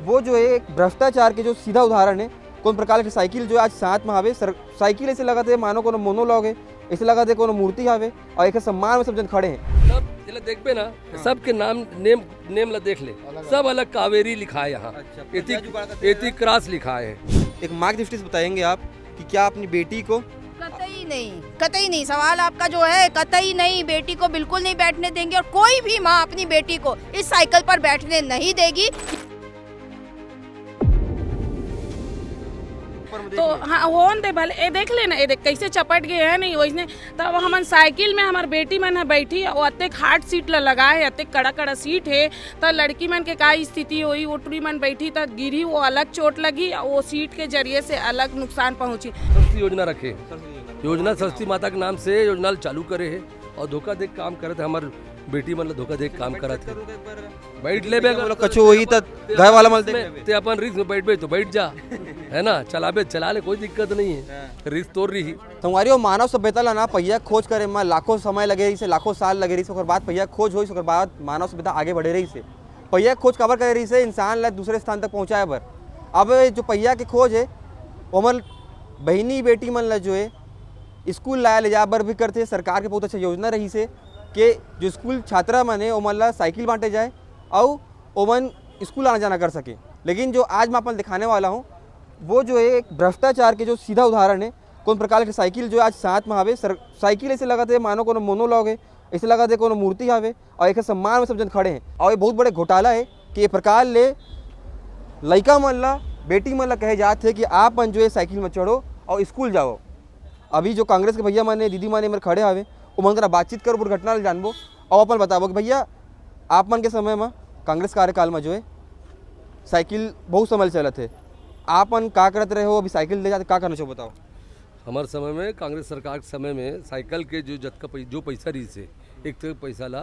वो जो है एक भ्रष्टाचार के जो सीधा उदाहरण है। कौन प्रकार की साइकिल जो आज साथ में आवे साइकिल ऐसे लगा थे मानो कोनो मोनोलॉग है, ऐसे लगा थे कोनो मूर्ति आवे और एक सम्मान में सब जन खड़े हैं। सब जिला देख पे ना सबके नाम नेम नेम ला देख ले, सब अलग कावेरी लिखा है यहाँ, एथिक क्रॉस लिखा है। एक मार्क दृष्टि से बताएंगे आप कि क्या अपनी बेटी को कतई नहीं। सवाल आपका जो है कतई नहीं, बेटी को बिल्कुल नहीं बैठने देंगे और कोई भी माँ अपनी बेटी को इस साइकिल पर बैठने नहीं देगी। तो हाँ होन दे भले, ए देख लेना, ए देख कैसे चपट गए है नहीं वैसे। तब हमन साइकिल में हमार बेटी मन है बैठी, वो अतेक हार्ड सीट ला लगाए, अतेक कड़ा कड़ा सीट है। तो लड़की मन के का स्थिति हुई, ओटरी मन बैठी तो गिरी, वो अलग चोट लगी, वो सीट के जरिए से अलग नुकसान पहुंची। सस्ती योजना रखे, योजना सरस्वती माता के नाम से योजना चालू करे है और धोखा देख काम करे थे। हमारे बेटी मतलब धोखा देख काम करा थे। बैठ ले बे कछु वही तक घर वाला मल ते अपन रिस्क में बैठ बे तो बैठ जा, है ना, चला ले, कोई दिक्कत नहीं है, रिस्क तोड़ रही। तुम्हारी वो मानव सभ्यता ला ना पहिया खोज करे में लाखों समय लगे रही से, लाखों साल लगे रही से, ओकर बाद पहिया खोज होई, ओकर बाद मानव सभ्यता आगे बढ़े रही से। पहिया खोज कवर करे रही से इंसान ला दूसरे स्थान तक पहुँचाए बर। अब जो पहिया के खोज है वो मन बहनी बेटी मन ला जो है स्कूल लाया ले जा बर भी करते। सरकार के बहुत अच्छा योजना रही से कि जो स्कूल छात्रा मन है ओमन ला साइकिल बांटे जाए और ओमन स्कूल आना जाना कर सके। लेकिन जो आज मैं अपन दिखाने वाला हूँ वो जो है एक भ्रष्टाचार के जो सीधा उदाहरण है। कौन प्रकार की साइकिल जो आज साथ में आवे साइकिल ऐसे लगा थे मानो कोनो मोनोलॉग है, ऐसे लगा थे कोनो मूर्ति आवे और एक सम्मान में सब जन खड़े हैं। और ये बहुत बड़े घोटाला है कि ये प्रकार ले लड़का मन ला बेटी मन ला कहे जाते हैं कि आप मन जो है साइकिल में चढ़ो और स्कूल जाओ। अभी जो कांग्रेस के भैया माने दीदी माने मेरे खड़े आवे वो मन करा बातचीत करो, पूरी घटना जानबो और अपन बताबो कि भैया आप मन के समय में कांग्रेस कार्यकाल में जो है साइकिल बहुत समय चलत है, आप मन का करते रहे हो, अभी साइकिल ले जाते का करना चाहिए बताओ। हमारे समय में कांग्रेस सरकार के समय में साइकिल के जो पैसा रही से एक तो पैसा ला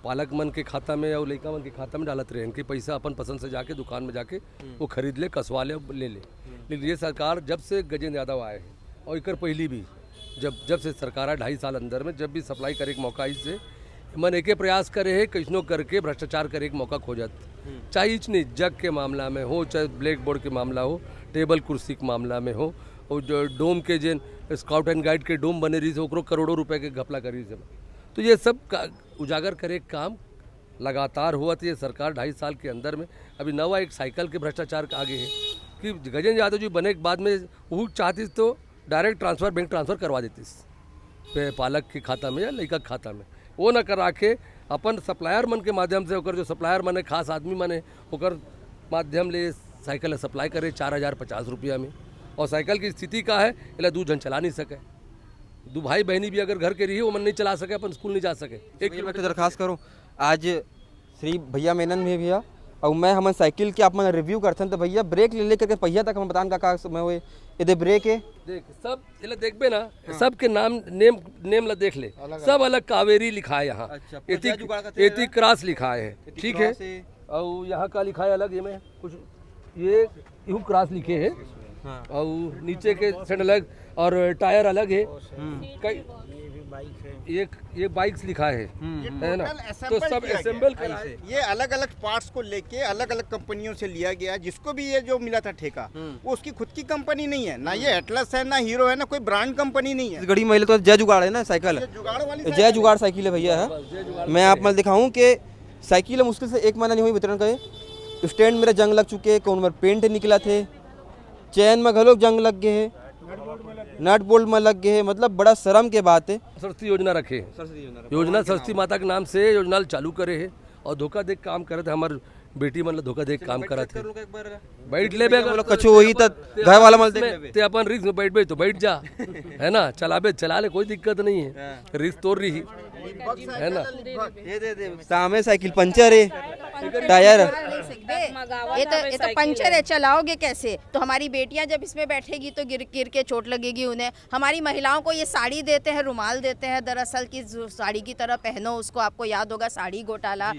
पालक मन के खाता में और लड़का मन के खाता में डालत रहे, इनके पैसा अपन पसंद से जाके दुकान में जाके वो खरीद ले, कसवा ले, ले लेकिन ये सरकार जब से गजेंद्र यादव आए हैं और एक पहली भी जब से सरकार है 2.5 साल अंदर में जब भी सप्लाई करे एक मौका इससे मन एक प्रयास करे है कैसनो करके भ्रष्टाचार करे एक मौका खोजत, चाहे नहीं जग के मामला में हो, चाहे ब्लैक बोर्ड के मामला हो, टेबल कुर्सी के मामला में हो, और जो डोम के जिन स्काउट एंड गाइड के डोम बने रही से ओकरो करोड़ों रुपए के घपला करी से। तो ये सब उजागर करे काम लगातार हुआ था ये सरकार 2.5 साल के अंदर में। अभी नवा एक साइकिल के भ्रष्टाचार आगे है कि गजेंद्र यादव जी बने के बाद में वो चाहती तो डायरेक्ट ट्रांसफ़र बैंक ट्रांसफ़र करवा देती पालक के खाता में या लड़का के खाता में, वो न करा के अपन सप्लायर मन के माध्यम से ओकर जो सप्लायर मन है खास आदमी मन है ओकर माध्यम ले साइकिल सप्लाई करे 4050 रुपया में। और साइकिल की स्थिति का है इला 2 जन चला नहीं सके, 2 भाई बहनी भी अगर घर के रही वो मन नहीं चला सके, अपन स्कूल नहीं जा सके। एक मिनट दरखास्त करो, आज श्री भैया मेनन में भैया और मैं हम साइकिल के आप मन रिव्यू करते हैं तो भैया ब्रेक ले करके पहिया तक हम बतान का समय हुए ये ब्रेक है देख सब इला देख बे ना सबके नाम नेम ला देख ले, सब अलग कावेरी लिखा है यहाँ, एथिक क्रॉस लिखा है, ठीक है। और यहाँ का लिखा है अलग, ये में कुछ ये यूं क्रॉस लिखे है और नीचे के सेंड अलग और टायर अलग है, कई ये बाइक्स लिखा है ना, तो सब असेंबल करा है। ये अलग अलग पार्ट्स को लेके अलग अलग कंपनियों से लिया गया, जिसको भी ये जो मिला था ठेका वो उसकी खुद की कंपनी नहीं है, ना ये एटलस है ना हीरो है ना कोई ब्रांड कंपनी नहीं है। गड़ी महिला तो जय जुगाड़ है ना साइकिल, जय जुगाड़ साइकिल है भैया है। मैं आप मैं दिखाऊं कि साइकिल मुश्किल से 1 महीना नहीं हुई वितरण करे, स्टैंड मेरा जंग लग चुके, कौन मेरे पेंट निकला थे, चैन में घलो जंग लग गए है, नट बोल्ट में लग गए है, मतलब बड़ा शर्म के बात है। सरस्वती योजना रखे, योजना सरस्वती माता के नाम से योजना चालू करे है और धोखा देख काम करे थे। हमारे बेटी मन धोखा देख काम करा थे। बैठ ले बे कछु वही तक घर वाला मल ते अपन रिस्क में बैठ बे तो बैठ जा, है ना, चला ले, कोई दिक्कत नहीं है, रिस्क तोड़ रही है ना। सामने साइकिल पंचर है, टायर ये तो पंचर है, चलाओगे कैसे? तो हमारी बेटियां जब इसमें बैठेगी तो गिर गिर के चोट लगेगी उन्हें। हमारी महिलाओं को ये साड़ी देते हैं, रुमाल देते हैं, दरअसल की साड़ी की तरह पहनो उसको, आपको याद होगा साड़ी घोटाला,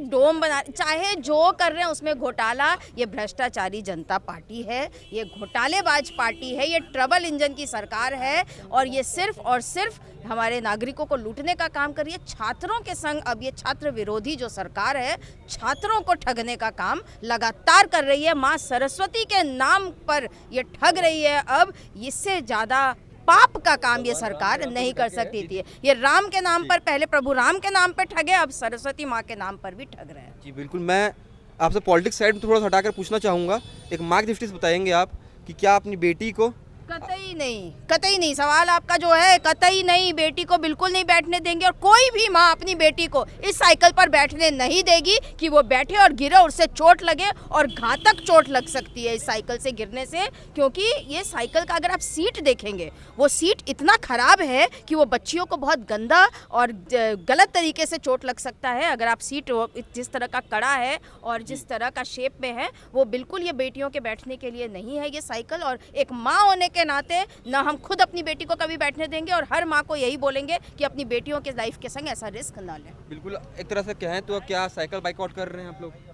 डोम बना, चाहे जो कर रहे हैं उसमें घोटाला। ये भ्रष्टाचारी जनता पार्टी है, ये घोटालेबाज पार्टी है, ये ट्रबल इंजन की सरकार है और ये सिर्फ और सिर्फ हमारे नागरिकों को लूटने का काम कर रही है। छात्रों के संग अब ये छात्र विरोधी जो सरकार है छात्रों को ठगने का काम लगातार कर रही है। माँ सरस्वती के नाम पर ये ठग रही है। अब इससे ज़्यादा पाप का काम ये सरकार नहीं कर सकती थी। ये राम के नाम पर, पहले प्रभु राम के नाम पर ठगे, अब सरस्वती माँ के नाम पर भी ठग रहे हैं। जी बिल्कुल, मैं आपसे पॉलिटिक्स साइड में थोड़ा सा हटाकर पूछना चाहूँगा, एक मार्क दृष्टि से बताएंगे आप कि क्या अपनी बेटी को कतई नहीं, सवाल आपका जो है कतई नहीं, बेटी को बिल्कुल नहीं बैठने देंगे। और कोई भी माँ अपनी बेटी को इस साइकिल पर बैठने नहीं देगी कि वो बैठे और गिरे, उससे चोट लगे और घातक चोट लग सकती है इस साइकिल से गिरने से। क्योंकि ये साइकिल का अगर आप सीट देखेंगे, वो सीट इतना ख़राब है कि वो बच्चियों को बहुत गंदा और गलत तरीके से चोट लग सकता है। अगर आप सीट जिस तरह का कड़ा है और जिस तरह का शेप में है, वो बिल्कुल ये बेटियों के बैठने के लिए नहीं है ये साइकिल। और एक माँ होने के नाते ना हम खुद अपनी बेटी को कभी बैठने देंगे और हर माँ को यही बोलेंगे कि अपनी बेटियों के लाइफ के संग ऐसा रिस्क ना लें। बिल्कुल एक तरह से कहें तो क्या साइकिल बाइकआउट कर रहे हैं आप लोग?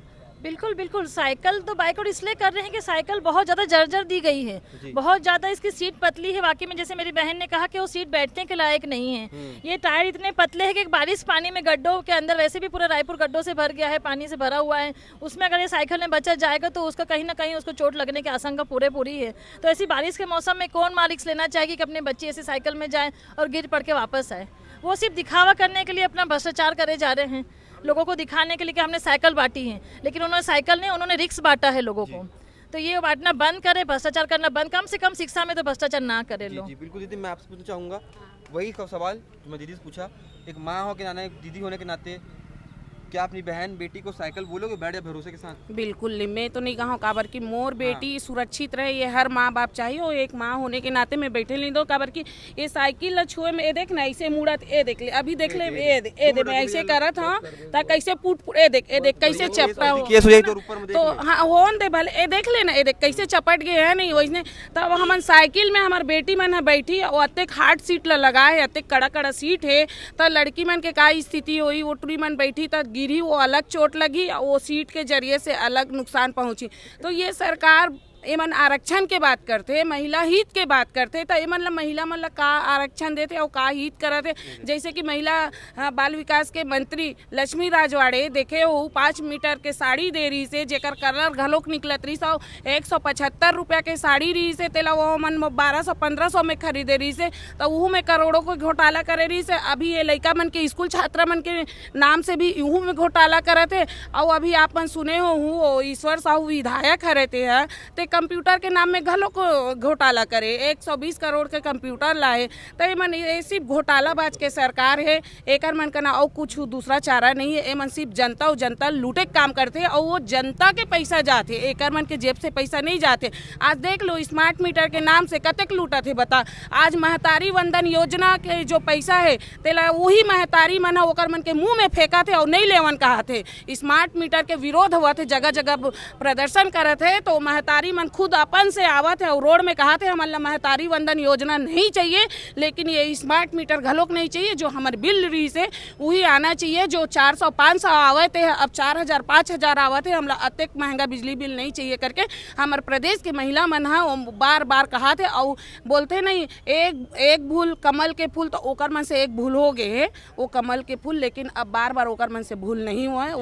बिल्कुल साइकिल तो बाइकआउट इसलिए कर रहे हैं कि साइकिल बहुत ज़्यादा जर्जर दी गई है, बहुत ज़्यादा इसकी सीट पतली है। वाकई में जैसे मेरी बहन ने कहा कि वो सीट बैठने के लायक नहीं है। ये टायर इतने पतले हैं कि बारिश पानी में गड्ढों के अंदर, वैसे भी पूरा रायपुर गड्ढों से भर गया है, पानी से भरा हुआ है, उसमें अगर ये साइकिल में बच्चा जाएगा तो उसका कहीं ना कहीं उसको चोट लगने की आशंका पूरी है। तो ऐसी बारिश के मौसम में कौन माँ रिस्क लेना चाहेगी कि अपने बच्चे ऐसे साइकिल में जाए और गिर पड़ के वापस आए? वो सिर्फ दिखावा करने के लिए अपना भ्रष्टाचार करे जा रहे हैं, लोगों को दिखाने के लिए कि हमने साइकिल बांटी है, लेकिन उन्होंने साइकिल नहीं, उन्होंने रिक्स बांटा है लोगों को। तो ये बांटना बंद करे, भ्रष्टाचार करना बंद, कम से कम शिक्षा में तो भ्रष्टाचार ना करे लोग। जी बिल्कुल दीदी, मैं आपसे पूछना चाहूँगा वही सवाल जो मैं दीदी से पूछा, एक माँ हो के नाते, दीदी होने के नाते, क्या अपनी बहन बेटी को साइकिल बोलोगे बैठ या भरोसे के साथ? बिल्कुल मैं तो नहीं कहूँ काबर की मोर बेटी सुरक्षित रहे, ये हर माँ बाप चाहिए। और एक माँ होने के नाते मैं बैठे नहीं दो काबर की ये साइकिल छुए में, ये देख ना ऐसे मुड़त, ये देख ले अभी देख ले, ये दे मैं ऐसे करत हाँ ता कैसे फूट, ये देख कैसे चपटा हो तो हाँ होन दे भले, ये देख ले ना, ये देख कैसे चपट गए है नहीं वैसे। तब हमन साइकिल में हमार बेटी मन है बैठी और अत्तेक हार्ड सीट लगाए, अत्तेक कड़ा सीट है, तो लड़की मन के का स्थिति हुई, वो टूरी मन बैठी तो गिरी, वो अलग चोट लगी, वो सीट के जरिए से अलग नुकसान पहुंची। तो ये सरकार एमन आरक्षण के बात करते, महिला हित के बात करते, तो एमन ला महिला मन ला का आरक्षण देते और का हित करते। जैसे कि महिला बाल विकास के मंत्री लक्ष्मी राजवाड़े देखे वो 5 मीटर के साड़ी दे रही से, जेकर कलर घलोक निकलत रही, 175 रुपया के साड़ी रही से, तेला वो मन 1200-1500 में खरीदे रही से, तो वह में करोड़ों को घोटाला करे रही से। अभी ये लड़का मन के स्कूल छात्रा मन के नाम से भी यूँ में घोटाला करते। और अभी आप मन सुने हो ईश्वर साहू विधायक रहते हैं, तो कंप्यूटर के नाम में घलो को घोटाला करे, 120 करोड़ के कंप्यूटर लाए। तो ये मन ये सिर्फ घोटालाबाज के सरकार है, एक मन का ना और कुछ दूसरा चारा नहीं है। ये मन सिर्फ जनता और जनता लूटे काम करते हैं और वो जनता के पैसा जाते, एक मन के जेब से पैसा नहीं जाते। आज देख लो स्मार्ट मीटर के नाम से कतक लूटा थे बता। आज महतारी वंदन योजना के जो पैसा है तेला वही महतारी मन ओकर मन के मुँह में फेंका थे और नहीं लेवन कहा थे। स्मार्ट मीटर के विरोध हुआ थे, जगह जगह प्रदर्शन करे थे, तो महतारी मन खुद अपन से आवत है और रोड में कहा थे हमारा महतारी वंदन योजना नहीं चाहिए, लेकिन ये स्मार्ट मीटर घलोक नहीं चाहिए। जो हमारे बिल रही से वही आना चाहिए, जो 400-500 आवत है अब 4000-5000 आवत है। हम अत्यक महंगा बिजली बिल नहीं चाहिए करके हमारे प्रदेश के महिला मन बार बार कहा थे। और बोलते नहीं एक भूल कमल के फूल, तो ओकर मन से एक भूल हो गए वो कमल के फूल, लेकिन अब बार बार ओकर मन से भूल नहीं हुआ है,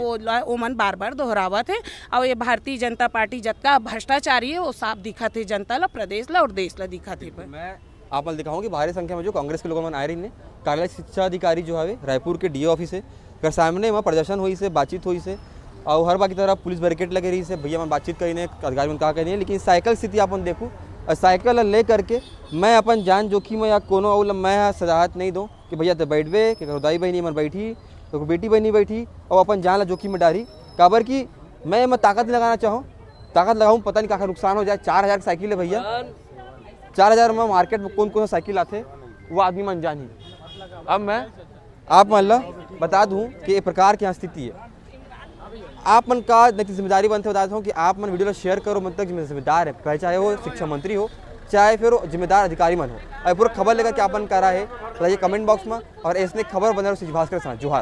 वो मन बार बार दोहरावत है। और ये भारतीय जनता पार्टी जतका भ्रष्टाचारी है वो साफ दिखा थे जनता ला, प्रदेश ला और देश ला दिखा थे। मैं आप दिखाऊँ कि भारी संख्या में जो कांग्रेस के लोग आ रही ने कार्यालय शिक्षा अधिकारी जो है रायपुर के डीओ ऑफिस है कर सामने वहाँ प्रदर्शन हुई से, बातचीत हुई से, और हर बाकी तरह पुलिस बैरिकेड लगे रही से, भैया मैं बातचीत करी ने अधिकारी में कहा करी, लेकिन साइकिल स्थिति अपन देखूँ और साइकिल ले करके मैं अपन जान जोखिम या कोनो और मैं सजाहत नहीं दूँ कि भैया तो बैठबे कि खुदाई बहनी मन बैठी तो बेटी बहनी बैठी और अपन जान ला जोखिम में डाली काबर की मैं ताकत लगाना चाहूँ, ताकत लगाऊँ पता नहीं क्या नुकसान हो जाए। 4000 की साइकिल है भैया, 4000 में मार्केट में कौन कौन सा साइकिल आते वो आदमी मन जान ही। अब मैं आप मान लो बता दूं कि एक प्रकार की यहाँ स्थिति है, आप मन का नैतिक जिम्मेदारी बनते बताता हूँ कि आप मन वीडियो शेयर करो, मन तक जिम्मेदार है, चाहे वो शिक्षा मंत्री हो चाहे फिर जिम्मेदार अधिकारी मन हो। और पूरा खबर लेकर क्या अपन करा है बताइए कमेंट बॉक्स में, और ऐसे खबर बने रहो भास्कर साथ जोहार।